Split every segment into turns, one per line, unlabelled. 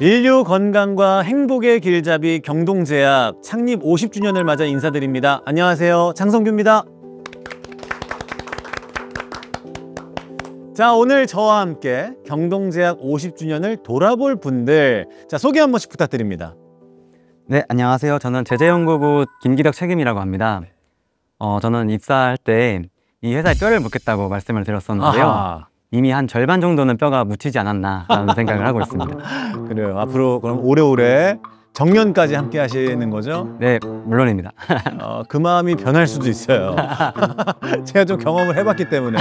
인류 건강과 행복의 길잡이 경동제약 창립 50주년을 맞아 인사드립니다. 안녕하세요. 장성규입니다. 자, 오늘 저와 함께 경동제약 50주년을 돌아볼 분들, 자, 소개 한 번씩 부탁드립니다.
네, 안녕하세요. 저는 제재연구부 김기덕 책임이라고 합니다. 저는 입사할 때 이 회사에 뼈를 묻겠다고 말씀을 드렸었는데요.
아하.
이미 한 절반 정도는 뼈가 묻히지 않았나라는 생각을 하고 있습니다.
그래요. 앞으로 그럼 오래오래 정년까지 함께 하시는 거죠?
네, 물론입니다.
그 마음이 변할 수도 있어요. 제가 좀 경험을 해봤기 때문에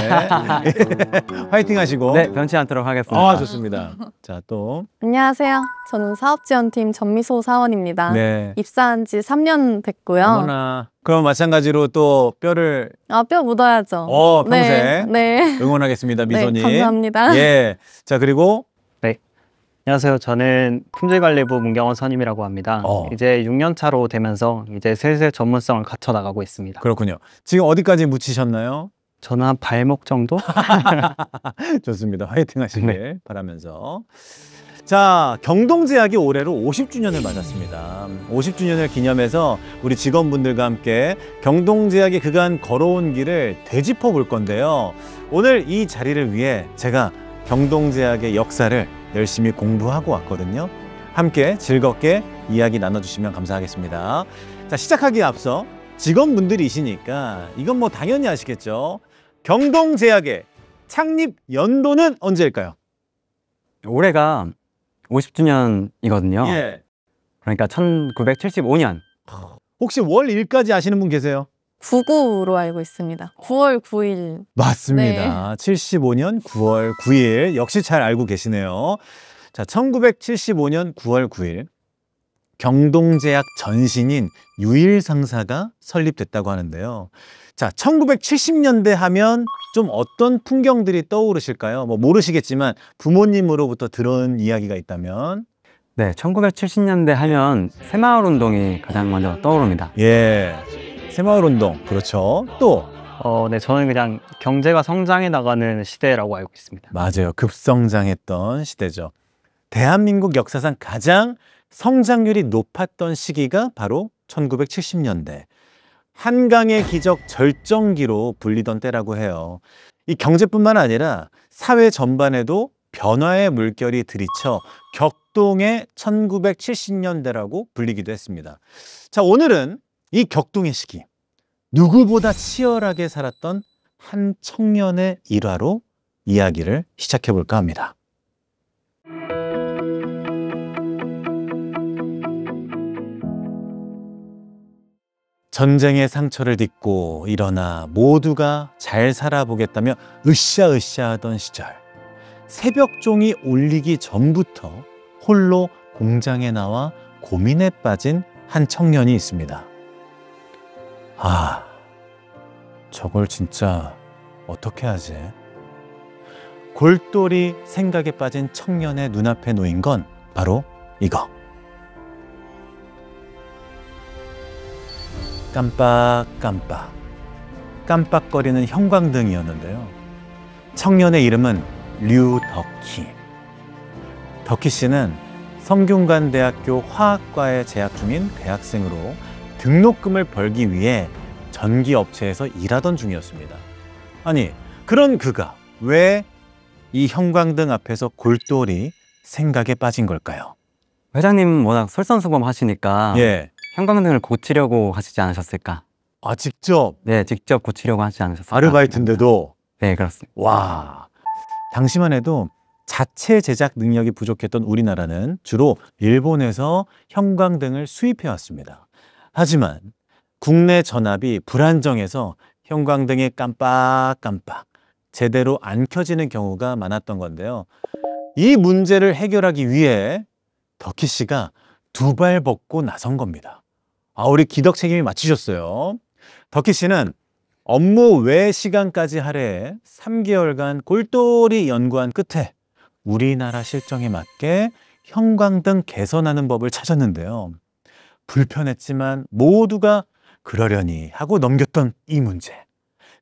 화이팅 하시고.
네, 변치 않도록 하겠습니다.
아, 좋습니다. 자, 또.
안녕하세요. 저는 사업지원팀 전미소 사원입니다.
네.
입사한 지 3년 됐고요.
어머나. 그럼 마찬가지로 또 뼈를
뼈 묻어야죠.
평생
네.
응원하겠습니다, 미소님.
네, 감사합니다.
예. 자, 그리고
안녕하세요. 저는 품질관리부 문경원 선임이라고 합니다. 이제 6년 차로 되면서 이제 슬슬 전문성을 갖춰 나가고 있습니다.
그렇군요. 지금 어디까지 묻히셨나요?
저는 한 발목 정도?
좋습니다. 화이팅 하시길 바라면서. 자, 경동제약이 올해로 50주년을 맞았습니다. 50주년을 기념해서 우리 직원분들과 함께 경동제약이 그간 걸어온 길을 되짚어 볼 건데요. 오늘 이 자리를 위해 제가 경동제약의 역사를 열심히 공부하고 왔거든요. 함께 즐겁게 이야기 나눠주시면 감사하겠습니다. 자, 시작하기에 앞서 직원분들이시니까 이건 뭐 당연히 아시겠죠. 경동제약의 창립 연도는 언제일까요?
올해가 50주년이거든요.
예.
그러니까 1975년.
혹시 월 1까지 아시는 분 계세요?
99로 알고 있습니다. 9월 9일.
맞습니다. 75년 9월 9일. 역시 잘 알고 계시네요. 자, 1975년 9월 9일 경동제약 전신인 유일상사가 설립됐다고 하는데요. 자, 1970년대 하면 좀 어떤 풍경들이 떠오르실까요? 뭐 모르시겠지만 부모님으로부터 들은 이야기가 있다면.
네, 1970년대 하면 새마을운동이 가장 먼저 떠오릅니다.
예, 새마을운동. 그렇죠. 또
네, 저는 그냥 경제가 성장해 나가는 시대라고 알고 있습니다.
맞아요. 급성장했던 시대죠. 대한민국 역사상 가장 성장률이 높았던 시기가 바로 1970년대. 한강의 기적 절정기로 불리던 때라고 해요. 이 경제뿐만 아니라 사회 전반에도 변화의 물결이 들이쳐 격동의 1970년대라고 불리기도 했습니다. 자, 오늘은 이 격동의 시기, 누구보다 치열하게 살았던 한 청년의 일화로 이야기를 시작해 볼까 합니다. 전쟁의 상처를 딛고 일어나 모두가 잘 살아보겠다며 으쌰으쌰 하던 시절, 새벽종이 울리기 전부터 홀로 공장에 나와 고민에 빠진 한 청년이 있습니다. 아, 저걸 진짜 어떻게 하지? 골똘히 생각에 빠진 청년의 눈앞에 놓인 건 바로 이거. 깜빡깜빡, 깜빡거리는 형광등이었는데요. 청년의 이름은 류덕희. 덕희 씨는 성균관대학교 화학과에 재학 중인 대학생으로 등록금을 벌기 위해 전기업체에서 일하던 중이었습니다. 아니, 그런 그가 왜 이 형광등 앞에서 골똘히 생각에 빠진 걸까요?
회장님 워낙 솔선수범하시니까
예.
형광등을 고치려고 하시지 않으셨을까?
아, 직접?
네, 직접 고치려고 하지 않으셨을까?
아르바이트인데도?
네, 그렇습니다.
와, 당시만 해도 자체 제작 능력이 부족했던 우리나라는 주로 일본에서 형광등을 수입해 왔습니다. 하지만 국내 전압이 불안정해서 형광등이 깜빡깜빡 제대로 안 켜지는 경우가 많았던 건데요. 이 문제를 해결하기 위해 덕희 씨가 두 발 벗고 나선 겁니다. 우리 기덕 책임이 맞추셨어요. 덕희 씨는 업무 외 시간까지 할애해 3개월간 골똘히 연구한 끝에 우리나라 실정에 맞게 형광등 개선하는 법을 찾았는데요. 불편했지만 모두가 그러려니 하고 넘겼던 이 문제.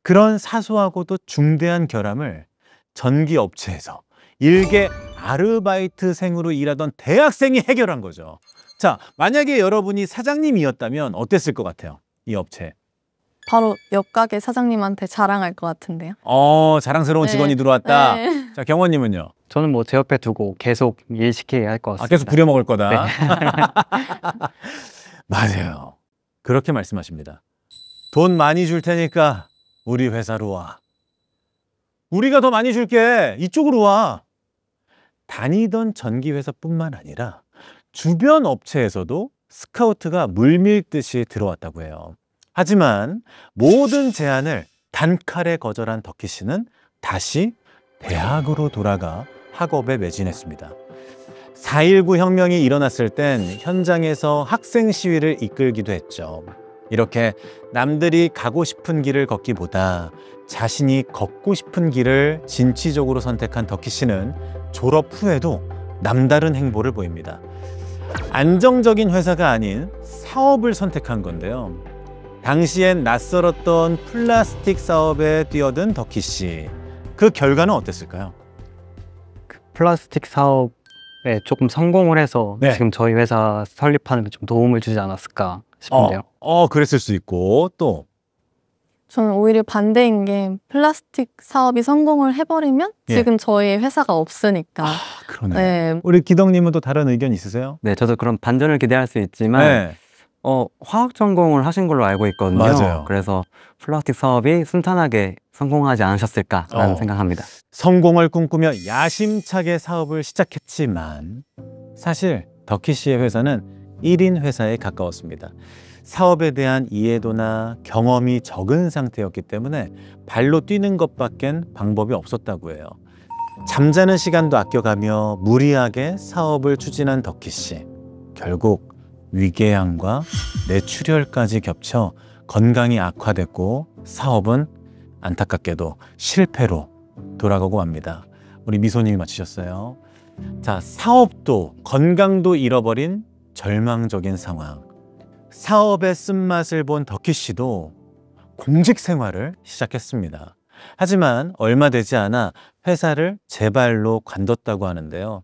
그런 사소하고도 중대한 결함을 전기업체에서 일개 아르바이트생으로 일하던 대학생이 해결한 거죠. 자, 만약에 여러분이 사장님이었다면 어땠을 것 같아요? 이 업체.
바로 옆가게 사장님한테 자랑할 것 같은데요.
자랑스러운
네.
직원이 들어왔다.
네.
자, 경원님은요?
저는 뭐 제 옆에 두고 계속 일시키게 할 것 같습니다.
계속 부려먹을 거다.
네.
맞아요. 그렇게 말씀하십니다. 돈 많이 줄 테니까 우리 회사로 와. 우리가 더 많이 줄게. 이쪽으로 와. 다니던 전기회사뿐만 아니라 주변 업체에서도 스카우트가 물밀듯이 들어왔다고 해요. 하지만 모든 제안을 단칼에 거절한 덕희 씨는 다시 대학으로 돌아가 학업에 매진했습니다. 4.19 혁명이 일어났을 땐 현장에서 학생 시위를 이끌기도 했죠. 이렇게 남들이 가고 싶은 길을 걷기보다 자신이 걷고 싶은 길을 진취적으로 선택한 덕희 씨는 졸업 후에도 남다른 행보를 보입니다. 안정적인 회사가 아닌 사업을 선택한 건데요. 당시엔 낯설었던 플라스틱 사업에 뛰어든 덕희 씨. 그 결과는 어땠을까요?
플라스틱 사업에 조금 성공을 해서
네.
지금 저희 회사 설립하는 데 좀 도움을 주지 않았을까 싶은데요.
그랬을 수 있고 또
저는 오히려 반대인 게 플라스틱 사업이 성공을 해버리면
예.
지금 저희 회사가 없으니까.
그러네.
네.
우리 기덕님은 또 다른 의견 있으세요?
네, 저도 그런 반전을 기대할 수 있지만
네.
화학 전공을 하신 걸로 알고 있거든요.
맞아요.
그래서 플라스틱 사업이 순탄하게 성공하지 않으셨을까라는 생각합니다.
성공을 꿈꾸며 야심차게 사업을 시작했지만 사실 덕희 씨의 회사는 1인 회사에 가까웠습니다. 사업에 대한 이해도나 경험이 적은 상태였기 때문에 발로 뛰는 것밖엔 방법이 없었다고 해요. 잠자는 시간도 아껴가며 무리하게 사업을 추진한 덕희 씨. 결국 위궤양과 뇌출혈까지 겹쳐 건강이 악화됐고 사업은 안타깝게도 실패로 돌아가고 맙니다. 우리 미소님이 맞히셨어요. 자, 사업도 건강도 잃어버린 절망적인 상황. 사업의 쓴맛을 본 덕희 씨도 공직 생활을 시작했습니다. 하지만 얼마 되지 않아 회사를 제 발로 관뒀다고 하는데요.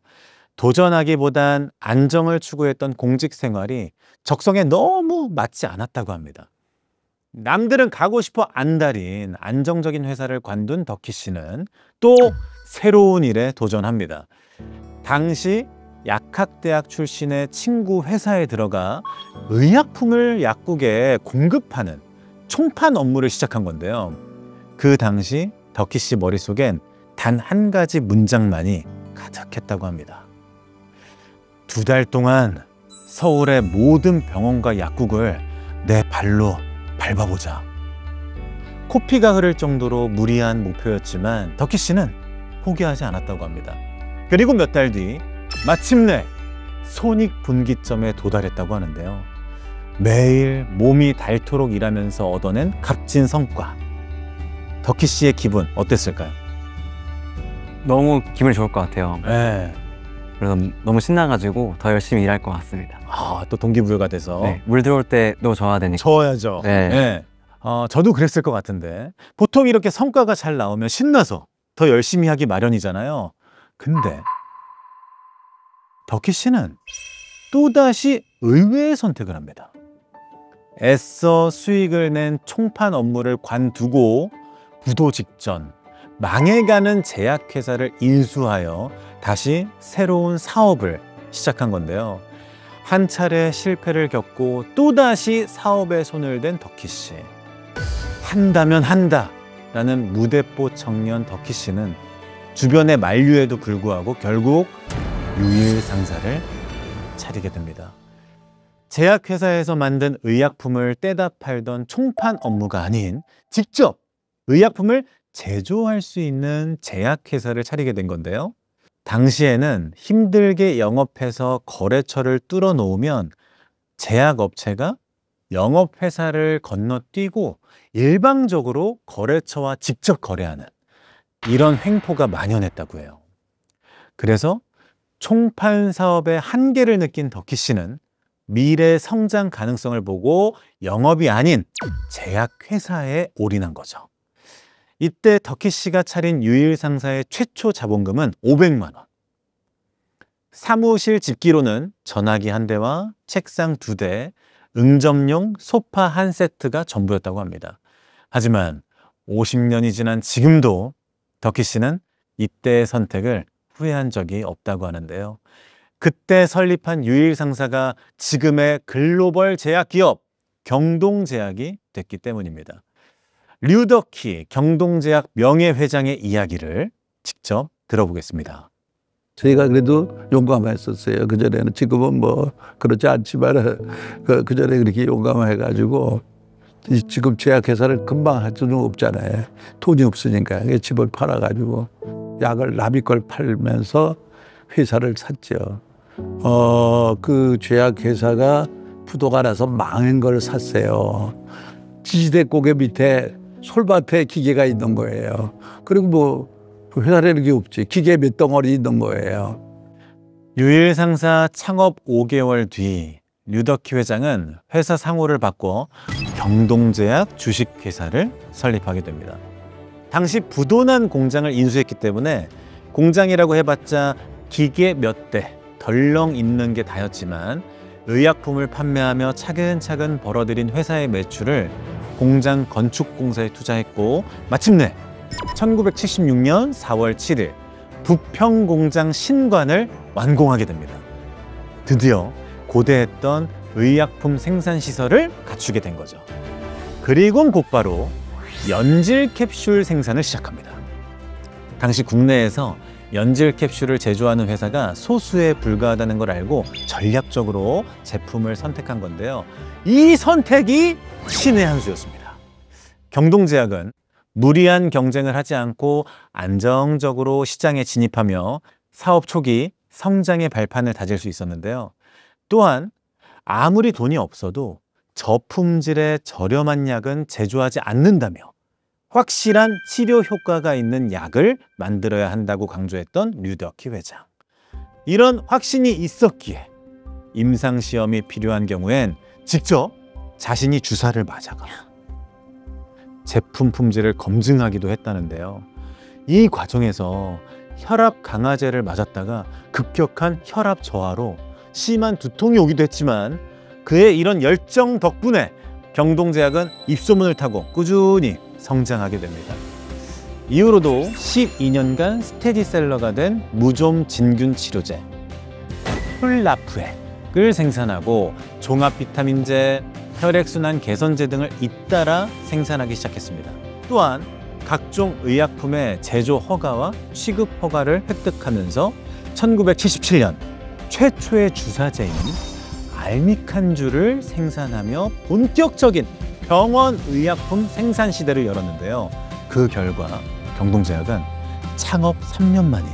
도전하기보단 안정을 추구했던 공직 생활이 적성에 너무 맞지 않았다고 합니다. 남들은 가고 싶어 안달인 안정적인 회사를 관둔 덕희 씨는 또 새로운 일에 도전합니다. 당시 약학대학 출신의 친구 회사에 들어가 의약품을 약국에 공급하는 총판 업무를 시작한 건데요. 그 당시 덕희 씨 머릿속엔 단 한 가지 문장만이 가득했다고 합니다. 2달 동안 서울의 모든 병원과 약국을 내 발로 밟아보자. 코피가 흐를 정도로 무리한 목표였지만 덕희 씨는 포기하지 않았다고 합니다. 그리고 몇 달 뒤 마침내 손익분기점에 도달했다고 하는데요. 매일 몸이 닳도록 일하면서 얻어낸 값진 성과. 덕희 씨의 기분 어땠을까요?
너무 기분이 좋을 것 같아요.
네.
그래서 너무 신나가지고 더 열심히 일할 것 같습니다.
또 동기부여가 돼서
네, 물 들어올 때도 져야 되니까.
저어야죠.
네.
네. 저도 그랬을 것 같은데 보통 이렇게 성과가 잘 나오면 신나서 더 열심히 하기 마련이잖아요. 근데 덕희 씨는 또다시 의외의 선택을 합니다. 애써 수익을 낸 총판 업무를 관두고 부도 직전 망해가는 제약회사를 인수하여 다시 새로운 사업을 시작한 건데요. 한 차례 실패를 겪고 또다시 사업에 손을 댄 덕희 씨. 한다면 한다 라는 무대뽀 청년 덕희 씨는 주변의 만류에도 불구하고 결국 유일상사를 차리게 됩니다. 제약회사에서 만든 의약품을 떼다 팔던 총판 업무가 아닌 직접 의약품을 제조할 수 있는 제약회사를 차리게 된 건데요. 당시에는 힘들게 영업해서 거래처를 뚫어 놓으면 제약업체가 영업회사를 건너뛰고 일방적으로 거래처와 직접 거래하는 이런 횡포가 만연했다고 해요. 그래서 총판 사업의 한계를 느낀 덕희 씨는 미래 성장 가능성을 보고 영업이 아닌 제약회사에 올인한 거죠. 이때 덕희 씨가 차린 유일상사의 최초 자본금은 500만 원. 사무실 집기로는 전화기 1대와 책상 2대, 응접용 소파 1세트가 전부였다고 합니다. 하지만 50년이 지난 지금도 덕희 씨는 이때의 선택을 후회한 적이 없다고 하는데요. 그때 설립한 유일 상사가 지금의 글로벌 제약기업 경동제약이 됐기 때문입니다. 류덕희 경동제약 명예회장의 이야기를 직접 들어보겠습니다.
저희가 그래도 용감했었어요. 그전에는. 지금은 뭐 그렇지 않지만 그전에 그렇게 용감해가지고 지금 제약회사를 금방 할 수는 없잖아요. 돈이 없으니까 집을 팔아가지고 약을 남의 걸 팔면서 회사를 샀죠. 그 제약회사가 부도가 나서 망한 걸 샀어요. 지지대 고개 밑에 솔밭에 기계가 있는 거예요. 그리고 뭐 회사라는 게 없지. 기계 몇 덩어리 있는 거예요.
유일 상사 창업 5개월 뒤 류덕희 회장은 회사 상호를 바꿔 경동제약 주식회사를 설립하게 됩니다. 당시 부도난 공장을 인수했기 때문에 공장이라고 해봤자 기계 몇 대 덜렁 있는 게 다였지만 의약품을 판매하며 차근차근 벌어들인 회사의 매출을 공장 건축공사에 투자했고 마침내 1976년 4월 7일 부평공장 신관을 완공하게 됩니다. 드디어 고대했던 의약품 생산시설을 갖추게 된 거죠. 그리고 곧바로 연질 캡슐 생산을 시작합니다. 당시 국내에서 연질 캡슐을 제조하는 회사가 소수에 불과하다는 걸 알고 전략적으로 제품을 선택한 건데요. 이 선택이 신의 한 수였습니다. 경동제약은 무리한 경쟁을 하지 않고 안정적으로 시장에 진입하며 사업 초기 성장의 발판을 다질 수 있었는데요. 또한 아무리 돈이 없어도 저품질의 저렴한 약은 제조하지 않는다며 확실한 치료 효과가 있는 약을 만들어야 한다고 강조했던 류덕희 회장. 이런 확신이 있었기에 임상시험이 필요한 경우엔 직접 자신이 주사를 맞아가 제품 품질을 검증하기도 했다는데요. 이 과정에서 혈압 강화제를 맞았다가 급격한 혈압 저하로 심한 두통이 오기도 했지만 그의 이런 열정 덕분에 경동제약은 입소문을 타고 꾸준히 성장하게 됩니다. 이후로도 12년간 스테디셀러가 된 무좀 진균 치료제 폴라프액을 생산하고 종합 비타민제, 혈액순환 개선제 등을 잇따라 생산하기 시작했습니다. 또한 각종 의약품의 제조 허가와 취급 허가를 획득하면서 1977년 최초의 주사제인 알미칸주를 생산하며 본격적인 병원 의약품 생산 시대를 열었는데요. 그 결과 경동제약은 창업 3년 만인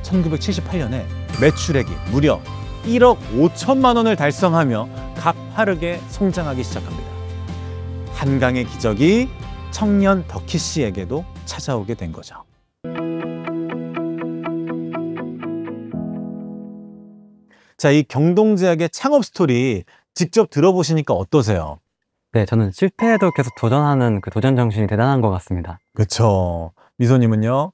1978년에 매출액이 무려 1억 5천만 원을 달성하며 가파르게 성장하기 시작합니다. 한강의 기적이 청년 덕희 씨에게도 찾아오게 된 거죠. 자, 이 경동제약의 창업 스토리 직접 들어보시니까 어떠세요?
네, 저는 실패해도 계속 도전하는 그 도전 정신이 대단한 것 같습니다.
그렇죠. 미소님은요?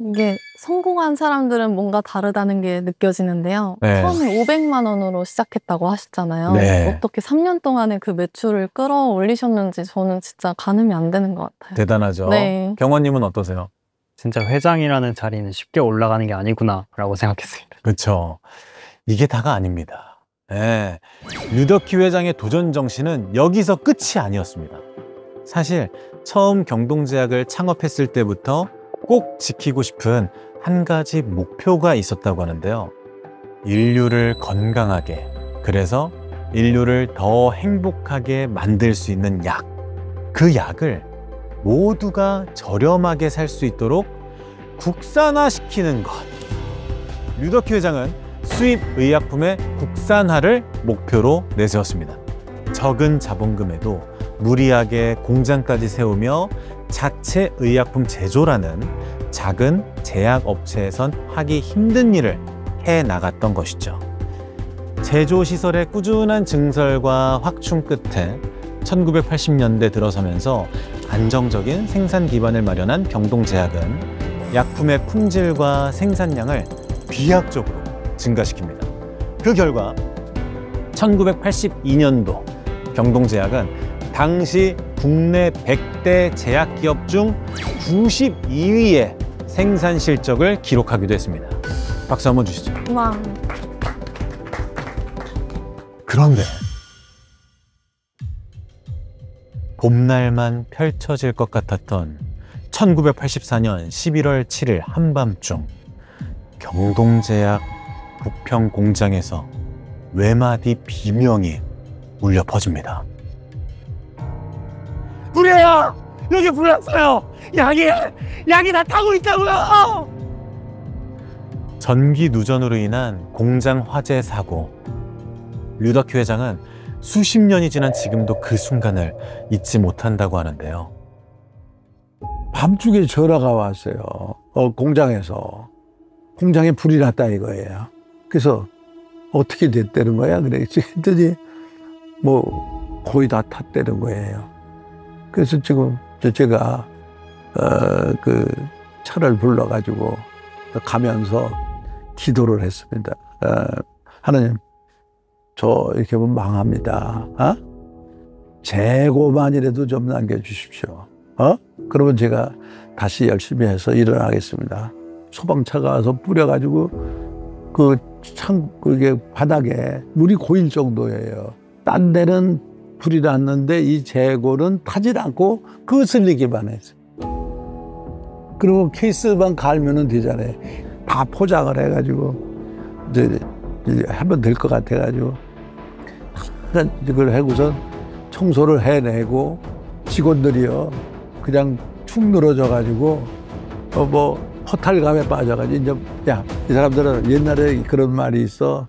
이게 성공한 사람들은 뭔가 다르다는 게 느껴지는데요.
네.
처음에 500만 원으로 시작했다고 하셨잖아요.
네.
어떻게 3년 동안에 그 매출을 끌어올리셨는지 저는 진짜 가늠이 안 되는 것 같아요.
대단하죠.
네.
경원님은 어떠세요?
진짜 회장이라는 자리는 쉽게 올라가는 게 아니구나라고 생각했습니다.
그렇죠. 이게 다가 아닙니다. 네. 류덕희 회장의 도전 정신은 여기서 끝이 아니었습니다. 사실 처음 경동제약을 창업했을 때부터 꼭 지키고 싶은 한 가지 목표가 있었다고 하는데요. 인류를 건강하게, 그래서 인류를 더 행복하게 만들 수 있는 약, 그 약을 모두가 저렴하게 살 수 있도록 국산화시키는 것. 류덕희 회장은 수입 의약품의 국산화를 목표로 내세웠습니다. 적은 자본금에도 무리하게 공장까지 세우며 자체 의약품 제조라는 작은 제약업체에선 하기 힘든 일을 해나갔던 것이죠. 제조시설의 꾸준한 증설과 확충 끝에 1980년대 들어서면서 안정적인 생산 기반을 마련한 경동제약은 약품의 품질과 생산량을 비약적으로 증가시킵니다. 그 결과 1982년도 경동제약은 당시 국내 100대 제약기업 중 92위의 생산 실적을 기록하기도 했습니다. 박수 한번 주시죠.
와.
그런데 봄날만 펼쳐질 것 같았던 1984년 11월 7일 한밤중 경동제약 부평 공장에서 외마디 비명이 울려 퍼집니다.
불이에요! 여기 불 났어요! 약이 다 타고 있다고요!
전기 누전으로 인한 공장 화재 사고. 류덕희 회장은 수십 년이 지난 지금도 그 순간을 잊지 못한다고 하는데요.
밤중에 전화가 왔어요. 공장에서. 공장에 불이 났다 이거예요. 그래서 어떻게 됐다는 거야? 그래. 했더니 뭐 거의 다 탔다는 거예요. 그래서 지금 제가 그 차를 불러가지고 가면서 기도를 했습니다. 하나님, 저 이렇게 하면 망합니다. 재고만이라도 좀 남겨주십시오. 그러면 제가 다시 열심히 해서 일어나겠습니다. 소방차가 와서 뿌려가지고 그게 바닥에 물이 고일 정도예요. 딴 데는 불이 났는데 이 재고는 타질 않고 거슬리기만 했어요. 그리고 케이스만 갈면은 되잖아요. 다 포장을 해가지고 이제 하면 될 것 같아가지고 이걸 하고선 청소를 해내고 직원들이요 그냥 축 늘어져가지고 뭐 허탈감에 빠져가지고 이제 야, 이 사람들은 옛날에 그런 말이 있어.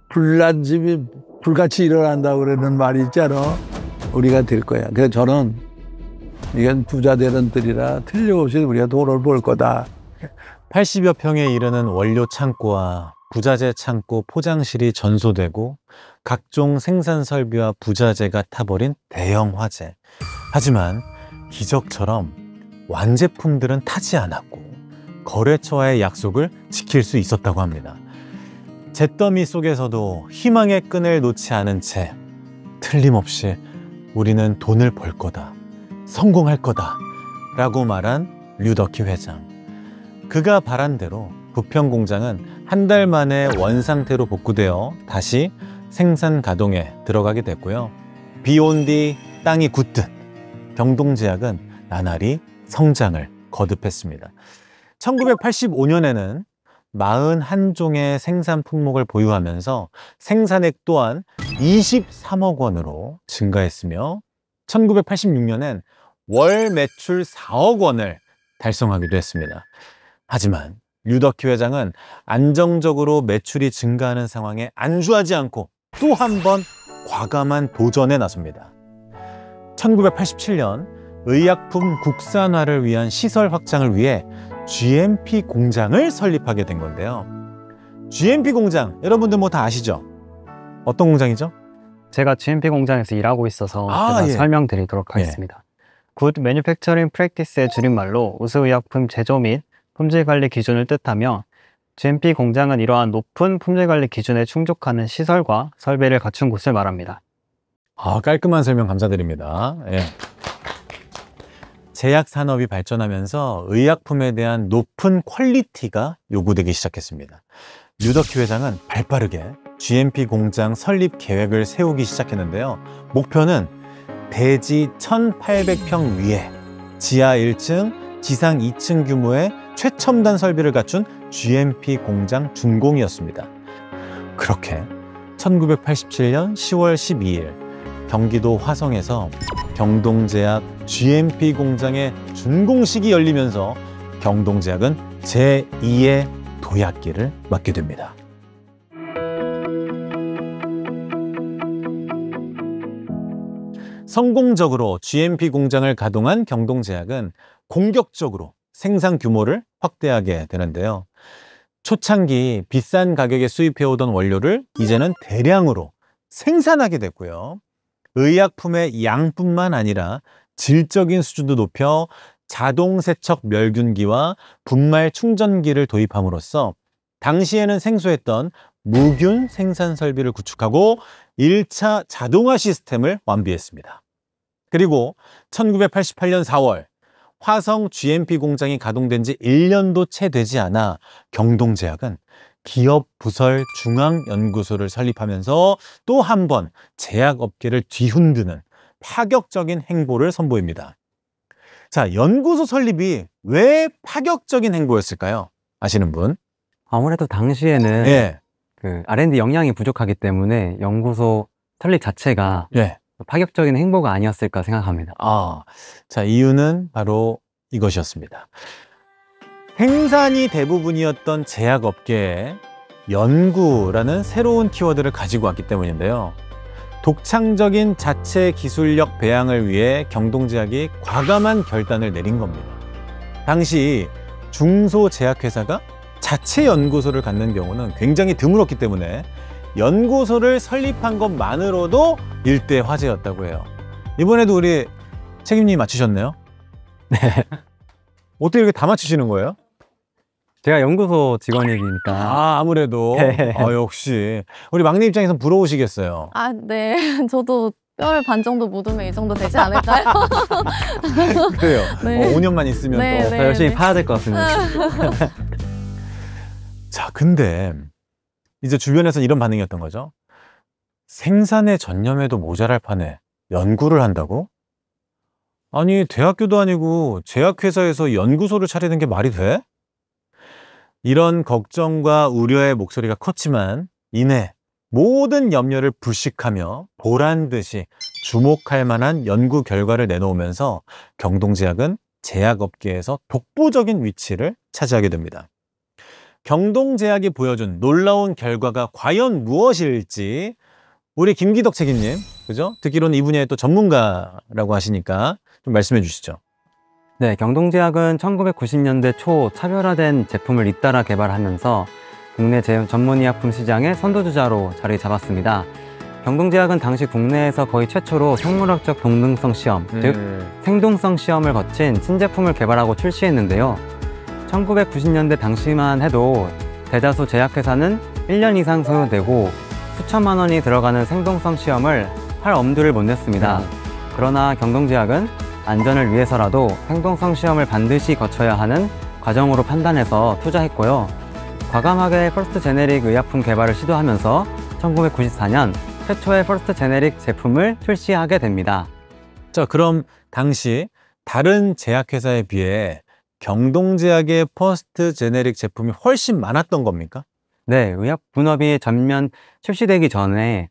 불난 집이 불같이 일어난다고 그러는 말이 있잖아. 우리가 될 거야. 그래서 저는 이건 부자 되는 들이라 틀림없이 우리가 돈을 벌 거다.
80여 평에 이르는 원료 창고와 부자재 창고 포장실이 전소되고 각종 생산 설비와 부자재가 타버린 대형 화재. 하지만 기적처럼 완제품들은 타지 않았고 거래처와의 약속을 지킬 수 있었다고 합니다. 잿더미 속에서도 희망의 끈을 놓지 않은 채 틀림없이 우리는 돈을 벌 거다, 성공할 거다 라고 말한 류덕희 회장. 그가 바란 대로 부평 공장은 한 달 만에 원상태로 복구되어 다시 생산 가동에 들어가게 됐고요. 비 온 뒤 땅이 굳듯 경동제약은 나날이 성장을 거듭했습니다. 1985년에는 41종의 생산 품목을 보유하면서 생산액 또한 23억 원으로 증가했으며 1986년엔 월 매출 4억 원을 달성하기도 했습니다. 하지만 류덕희 회장은 안정적으로 매출이 증가하는 상황에 안주하지 않고 또 한 번 과감한 도전에 나섭니다. 1987년 의약품 국산화를 위한 시설 확장을 위해 GMP 공장을 설립하게 된 건데요. GMP 공장, 여러분들 뭐 다 아시죠? 어떤 공장이죠?
제가 GMP 공장에서 일하고 있어서 제가
예.
설명드리도록 하겠습니다. Good Manufacturing Practice의 줄임말로 우수의약품 제조 및 품질관리 기준을 뜻하며 GMP 공장은 이러한 높은 품질관리 기준에 충족하는 시설과 설비를 갖춘 곳을 말합니다.
깔끔한 설명 감사드립니다. 예. 제약 산업이 발전하면서 의약품에 대한 높은 퀄리티가 요구되기 시작했습니다. 류덕희 회장은 발빠르게 GMP 공장 설립 계획을 세우기 시작했는데요. 목표는 대지 1,800평 위에 지하 1층, 지상 2층 규모의 최첨단 설비를 갖춘 GMP 공장 준공이었습니다. 그렇게 1987년 10월 12일 경기도 화성에서 경동제약 GMP 공장의 준공식이 열리면서 경동제약은 제2의 도약기를 맞게 됩니다. 성공적으로 GMP 공장을 가동한 경동제약은 공격적으로 생산 규모를 확대하게 되는데요. 초창기 비싼 가격에 수입해오던 원료를 이제는 대량으로 생산하게 됐고요. 의약품의 양뿐만 아니라 질적인 수준도 높여 자동 세척 멸균기와 분말 충전기를 도입함으로써 당시에는 생소했던 무균 생산 설비를 구축하고 1차 자동화 시스템을 완비했습니다. 그리고 1988년 4월 화성 GMP 공장이 가동된 지 1년도 채 되지 않아 경동제약은 기업 부설 중앙연구소를 설립하면서 또 한 번 제약업계를 뒤흔드는 파격적인 행보를 선보입니다. 자, 연구소 설립이 왜 파격적인 행보였을까요? 아시는 분?
아무래도 당시에는
예.
그 R&D 역량이 부족하기 때문에 연구소 설립 자체가
예.
파격적인 행보가 아니었을까 생각합니다.
자, 이유는 바로 이것이었습니다. 생산이 대부분이었던 제약업계에 연구라는 새로운 키워드를 가지고 왔기 때문인데요. 독창적인 자체 기술력 배양을 위해 경동제약이 과감한 결단을 내린 겁니다. 당시 중소제약회사가 자체 연구소를 갖는 경우는 굉장히 드물었기 때문에 연구소를 설립한 것만으로도 일대 화제였다고 해요. 이번에도 우리 책임님이 맞추셨네요?
네.
어떻게 이렇게 다 맞추시는 거예요?
제가 연구소 직원이니까.
아무래도.
네.
역시. 우리 막내 입장에선 부러우시겠어요.
아, 네. 저도 뼈를 반 정도 묻으면 이 정도 되지 않을까요?
그래요.
네.
5년만 있으면
네,
또.
네.
더 열심히 파야 될 것 같습니다.
자, 근데 이제 주변에서 이런 반응이었던 거죠. 생산에 전념해도 모자랄 판에 연구를 한다고? 아니, 대학교도 아니고 제약회사에서 연구소를 차리는 게 말이 돼? 이런 걱정과 우려의 목소리가 컸지만 이내 모든 염려를 불식하며 보란듯이 주목할 만한 연구 결과를 내놓으면서 경동제약은 제약업계에서 독보적인 위치를 차지하게 됩니다. 경동제약이 보여준 놀라운 결과가 과연 무엇일지 우리 김기덕 책임님, 그죠? 듣기로는 이 분야의 또 전문가라고 하시니까 좀 말씀해 주시죠.
네, 경동제약은 1990년대 초 차별화된 제품을 잇따라 개발하면서 국내 전문의약품 시장의 선도주자로 자리 잡았습니다. 경동제약은 당시 국내에서 거의 최초로 생물학적 동등성 시험, 즉 생동성 시험을 거친 신제품을 개발하고 출시했는데요. 1990년대 당시만 해도 대다수 제약회사는 1년 이상 소요되고 수천만 원이 들어가는 생동성 시험을 할 엄두를 못 냈습니다. 그러나 경동제약은 안전을 위해서라도 생동성 시험을 반드시 거쳐야 하는 과정으로 판단해서 투자했고요. 과감하게 퍼스트 제네릭 의약품 개발을 시도하면서 1994년 최초의 퍼스트 제네릭 제품을 출시하게 됩니다.
자, 그럼 당시 다른 제약회사에 비해 경동제약의 퍼스트 제네릭 제품이 훨씬 많았던 겁니까?
네, 의약 분업이 전면 출시되기 전에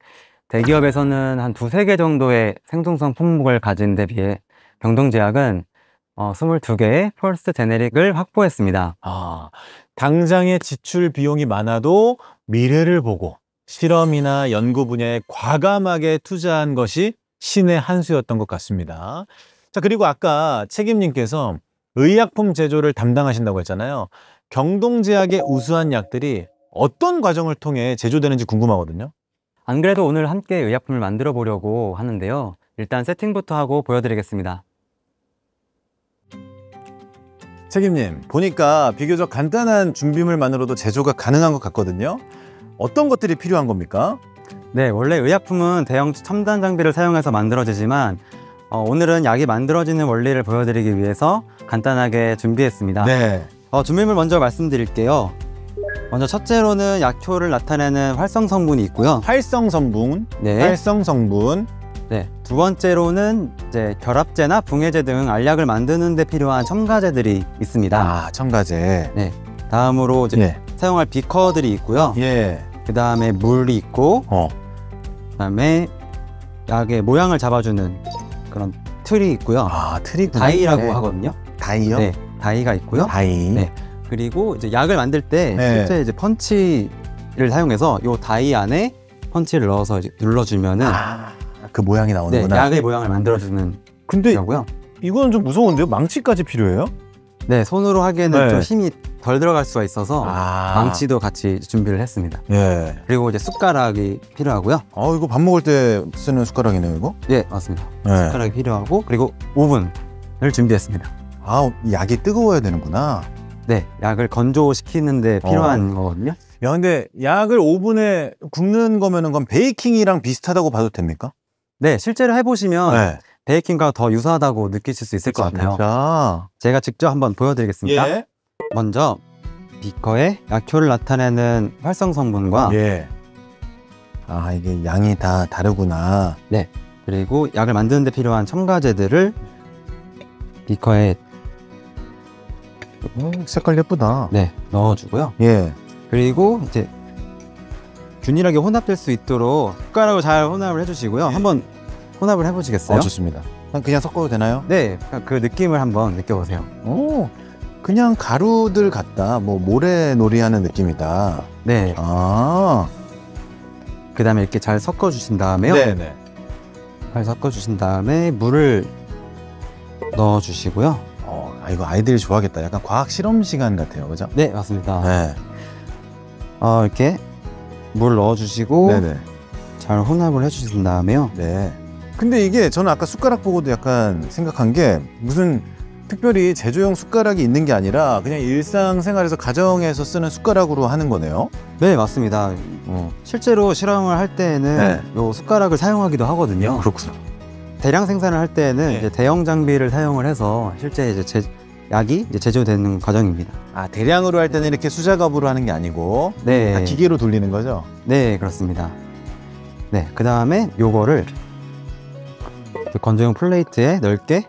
대기업에서는 한 2-3개 정도의 생동성 품목을 가진 데 비해 경동제약은 22개의 퍼스트 제네릭을 확보했습니다.
당장의 지출 비용이 많아도 미래를 보고 실험이나 연구 분야에 과감하게 투자한 것이 신의 한 수였던 것 같습니다. 자, 그리고 아까 책임님께서 의약품 제조를 담당하신다고 했잖아요. 경동제약의 우수한 약들이 어떤 과정을 통해 제조되는지 궁금하거든요.
안 그래도 오늘 함께 의약품을 만들어 보려고 하는데요. 일단 세팅부터 하고 보여드리겠습니다.
책임님, 보니까 비교적 간단한 준비물만으로도 제조가 가능한 것 같거든요. 어떤 것들이 필요한 겁니까?
네, 원래 의약품은 대형 첨단 장비를 사용해서 만들어지지만 오늘은 약이 만들어지는 원리를 보여드리기 위해서 간단하게 준비했습니다.
네.
준비물 먼저 말씀드릴게요. 먼저 첫째로는 약효를 나타내는 활성 성분이 있고요.
활성 성분,
네.
활성 성분.
네. 두 번째로는 이제 결합제나 붕해제 등 알약을 만드는 데 필요한 첨가제들이 있습니다.
첨가제.
네. 다음으로 이제 사용할 비커들이 있고요.
예.
그 다음에 물이 있고, 그 다음에 약의 모양을 잡아주는 그런 틀이 있고요.
틀이구나.
다이라고 하거든요.
다이요?
네. 다이가 있고요.
다이.
네. 그리고 이제 약을 만들 때 실제 이제 펀치를 사용해서 이 다이 안에 펀치를 넣어서 이제 눌러주면은
그 모양이 나오는구나.
네, 약의 모양을 만들어주는
근데
거고요.
이거는 좀 무서운데요? 망치까지 필요해요?
네, 손으로 하기에는
네.
좀 힘이 덜 들어갈 수가 있어서 망치도 같이 준비를 했습니다.
예.
그리고 이제 숟가락이 필요하고요.
이거 밥 먹을 때 쓰는 숟가락이네요, 이거?
예, 맞습니다.
네.
숟가락이 필요하고, 그리고 오븐을 준비했습니다.
약이 뜨거워야 되는구나.
네, 약을 건조시키는데 필요한 거거든요.
야, 근데 약을 오븐에 굽는 거면은 그건 베이킹이랑 비슷하다고 봐도 됩니까?
네, 실제로 해보시면
네.
베이킹과 더 유사하다고 느끼실 수 있을 것 같아요.
진짜.
제가 직접 한번 보여드리겠습니다.
예.
먼저 비커에 약효를 나타내는 활성 성분과
예. 아, 이게 양이 다 다르구나.
그리고 약을 만드는 데 필요한 첨가제들을 비커에
색깔 예쁘다.
네, 넣어주고요.
예.
그리고 이제 균일하게 혼합될 수 있도록 숟가락으로 잘 혼합을 해주시고요. 한번 혼합을 해보시겠어요?
좋습니다. 그냥 섞어도 되나요?
네, 그 느낌을 한번 느껴보세요.
오, 그냥 가루들 같다. 뭐 모래놀이 하는 느낌이다.
네,
아,
그 다음에 이렇게 잘 섞어주신 다음에요.
네네.
잘 섞어주신 다음에 물을 넣어주시고요.
이거 아이들이 좋아하겠다. 약간 과학 실험 시간 같아요, 그죠?
네, 맞습니다.
네.
이렇게 물 넣어주시고
네네.
잘 혼합을 해주신 다음에요.
네. 근데 이게 저는 아까 숟가락 보고도 약간 생각한 게 무슨 특별히 제조용 숟가락이 있는 게 아니라 그냥 일상생활에서 가정에서 쓰는 숟가락으로 하는 거네요.
네, 맞습니다. 실제로 실험을 할 때는
네.
요 숟가락을 사용하기도 하거든요.
그렇구나.
대량 생산을 할 때는
네.
이제 대형 장비를 사용을 해서 실제 이제 약이 이제 제조되는 과정입니다.
아, 대량으로 할 때는 이렇게 수작업으로 하는 게 아니고
네,
다 기계로 돌리는 거죠?
네, 그렇습니다. 네, 그 다음에 요거를 건조용 플레이트에 넓게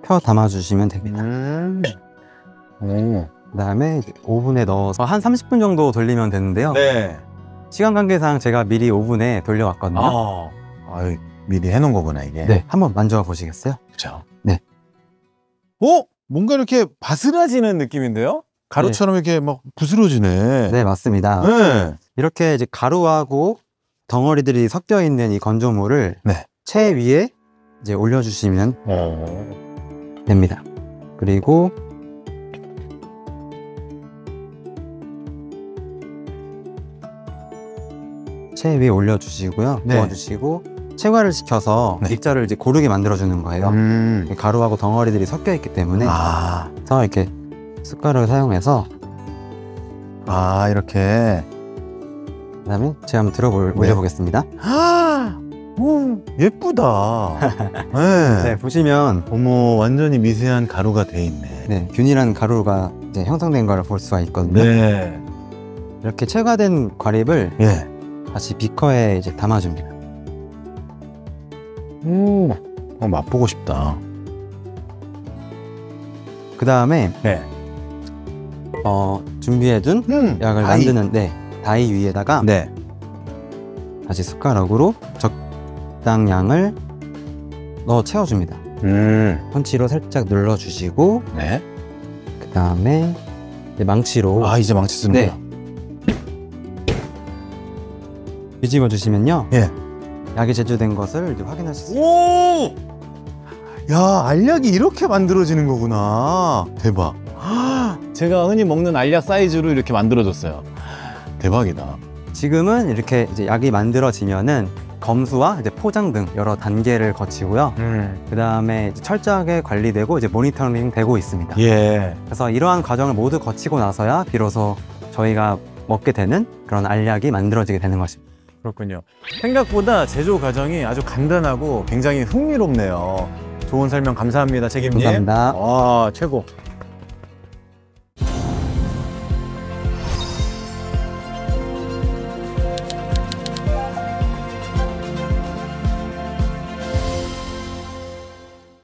펴 담아주시면 됩니다.
오.
그 다음에 오븐에 넣어서 한 30분 정도 돌리면 되는데요.
네.
시간 관계상 제가 미리 오븐에 돌려왔거든요.
아유, 미리 해놓은 거구나, 이게.
네, 한번 만져봐 보시겠어요?
그렇죠.
네.
뭔가 이렇게 바스라지는 느낌인데요? 가루처럼 이렇게 막 부스러지네.
네, 맞습니다.
네.
이렇게 이제 가루하고 덩어리들이 섞여 있는 이 건조물을
네.
채 위에 이제 올려주시면 됩니다. 그리고 채 위에 올려주시고요.
네.
부어주시고 체화를 시켜서
네.
입자를 이제 고르게 만들어주는 거예요. 가루하고 덩어리들이 섞여 있기 때문에 그래서 이렇게 숟가락을 사용해서
이렇게.
그 다음에 제가 한번 올려보겠습니다.
예쁘다.
네,
네.
보시면
어머, 완전히 미세한 가루가 돼 있네.
네, 균일한 가루가 이제 형성된 걸 볼 수가 있거든요.
네.
이렇게 체화된 과립을
예.
다시 비커에 이제 담아줍니다.
맛보고 싶다.
그 다음에
네.
준비해둔 약을 만드는 다이 위에다가
네.
다시 숟가락으로 적당량을 넣어 채워줍니다. 펀치로 살짝 눌러주시고
네.
그 다음에 망치로
이제 망치 쓰는
네.
거야.
뒤집어 주시면요.
예.
약이 제조된 것을 이제 확인하실 수 있습니다.
오! 야, 알약이 이렇게 만들어지는 거구나. 대박. 제가 흔히 먹는 알약 사이즈로 이렇게 만들어졌어요. 대박이다.
지금은 이렇게 이제 약이 만들어지면은 검수와 이제 포장 등 여러 단계를 거치고요. 그 다음에 철저하게 관리되고 이제 모니터링 되고 있습니다.
예.
그래서 이러한 과정을 모두 거치고 나서야 비로소 저희가 먹게 되는 그런 알약이 만들어지게 되는 것입니다.
그렇군요. 생각보다 제조 과정이 아주 간단하고 굉장히 흥미롭네요. 좋은 설명 감사합니다, 책임님.
감사합니다.
최고.